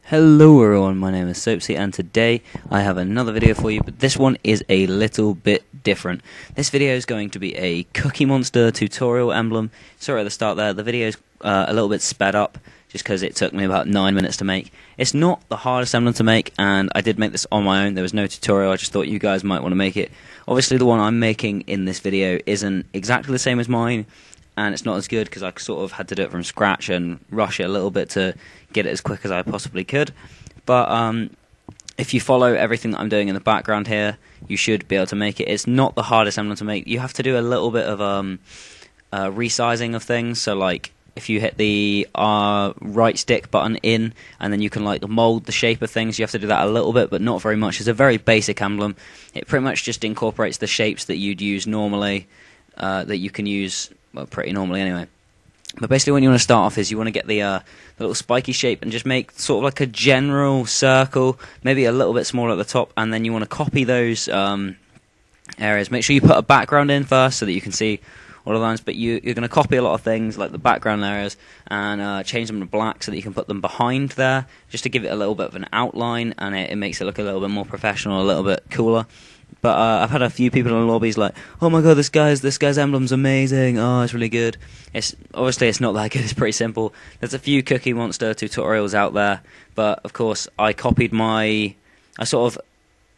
Hello everyone, my name is Soapzy and today I have another video for you, but this one is a little bit different. This video is going to be a Cookie Monster tutorial emblem. Sorry at the start there, the video is a little bit sped up just because it took me about 9 minutes to make. It's not the hardest emblem to make, and I did make this on my own. There was no tutorial, I just thought you guys might want to make it. Obviously the one I'm making in this video isn't exactly the same as mine, and it's not as good because I sort of had to do it from scratch and rush it a little bit to get it as quick as I possibly could. But if you follow everything that I'm doing in the background here, you should be able to make it. It's not the hardest emblem to make. You have to do a little bit of resizing of things. So like if you hit the right stick button in, and then you can like mold the shape of things. You have to do that a little bit, but not very much. It's a very basic emblem. It pretty much just incorporates the shapes that you'd use normally, that you can use. Well, pretty normally anyway. But basically what you want to start off is you want to get the little spiky shape and just make sort of like a general circle, maybe a little bit smaller at the top, and then you want to copy those areas. Make sure you put a background in first so that you can see all of the lines, but you're going to copy a lot of things like the background areas and change them to black so that you can put them behind there, just to give it a little bit of an outline, and it makes it look a little bit more professional, a little bit cooler. But I've had a few people in the lobbies like, oh my god, this guy's emblem's amazing. Oh, it's really good. Obviously it's not that good. It's pretty simple. There's a few Cookie Monster tutorials out there, but of course I sort of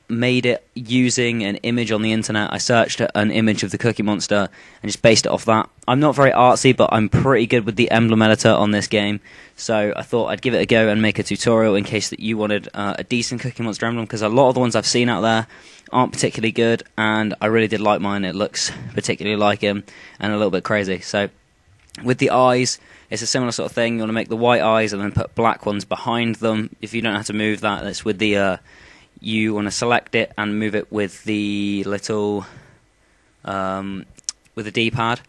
made it using an image on the internet. I searched an image of the Cookie Monster and just based it off that. I'm not very artsy, but I'm pretty good with the emblem editor on this game, so I thought I'd give it a go and make a tutorial in case that you wanted a decent Cookie Monster emblem, because a lot of the ones I've seen out there aren't particularly good, and I really did like mine. It looks particularly like him and a little bit crazy. So with the eyes, it's a similar sort of thing. You want to make the white eyes and then put black ones behind them. If you don't have to move that, that's with the you want to select it and move it with the little with the D-pad.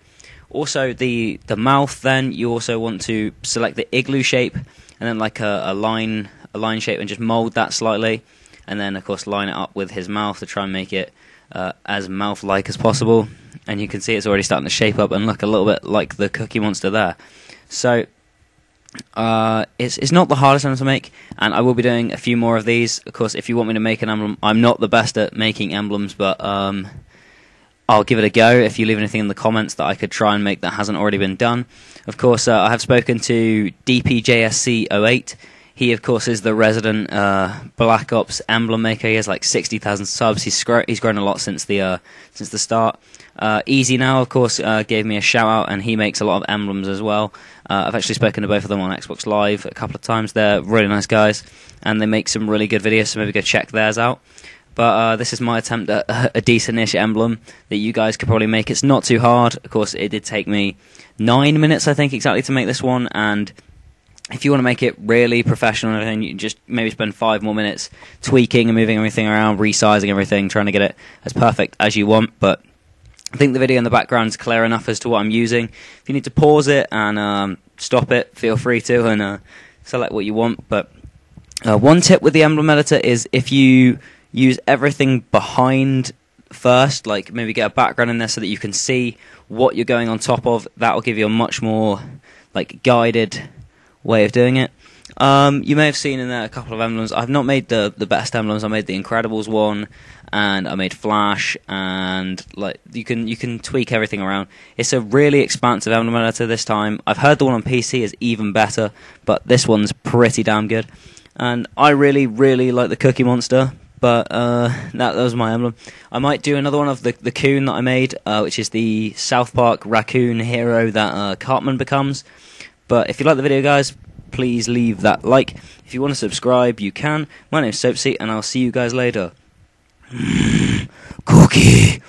Also the mouth, then you also want to select the igloo shape and then like a line shape and just mold that slightly, and then of course line it up with his mouth to try and make it as mouth-like as possible. And you can see it's already starting to shape up and look a little bit like the Cookie Monster there. So it's not the hardest emblem to make, and I will be doing a few more of these. Of course, if you want me to make an emblem, I'm not the best at making emblems, but I'll give it a go if you leave anything in the comments that I could try and make that hasn't already been done. Of course, I have spoken to DPJSC08. He, of course, is the resident Black Ops emblem maker. He has like 60,000 subs. He's grown a lot since the start. Easy Now, of course, gave me a shout out, and he makes a lot of emblems as well. I've actually spoken to both of them on Xbox Live a couple of times. They're really nice guys, and they make some really good videos, so maybe go check theirs out. But this is my attempt at a decent-ish emblem that you guys could probably make. It's not too hard. Of course, it did take me 9 minutes, I think, exactly to make this one, and if you want to make it really professional and everything, you just maybe spend 5 more minutes tweaking and moving everything around, resizing everything, trying to get it as perfect as you want. But I think the video in the background is clear enough as to what I'm using. If you need to pause it and stop it, feel free to, and select what you want. But one tip with the emblem editor is if you use everything behind first, like maybe get a background in there so that you can see what you're going on top of, that will give you a much more like guided way of doing it. You may have seen in there a couple of emblems. I've not made the best emblems. I made the Incredibles one, and I made Flash, and like you can tweak everything around. It's a really expansive emblem editor this time. I've heard the one on PC is even better, but this one's pretty damn good. And I really like the Cookie Monster, but that was my emblem. I might do another one of the coon that I made, which is the South Park raccoon hero that Cartman becomes. But if you like the video, guys, please leave that like. If you want to subscribe, you can. My name's Soapzy, and I'll see you guys later. Cookie.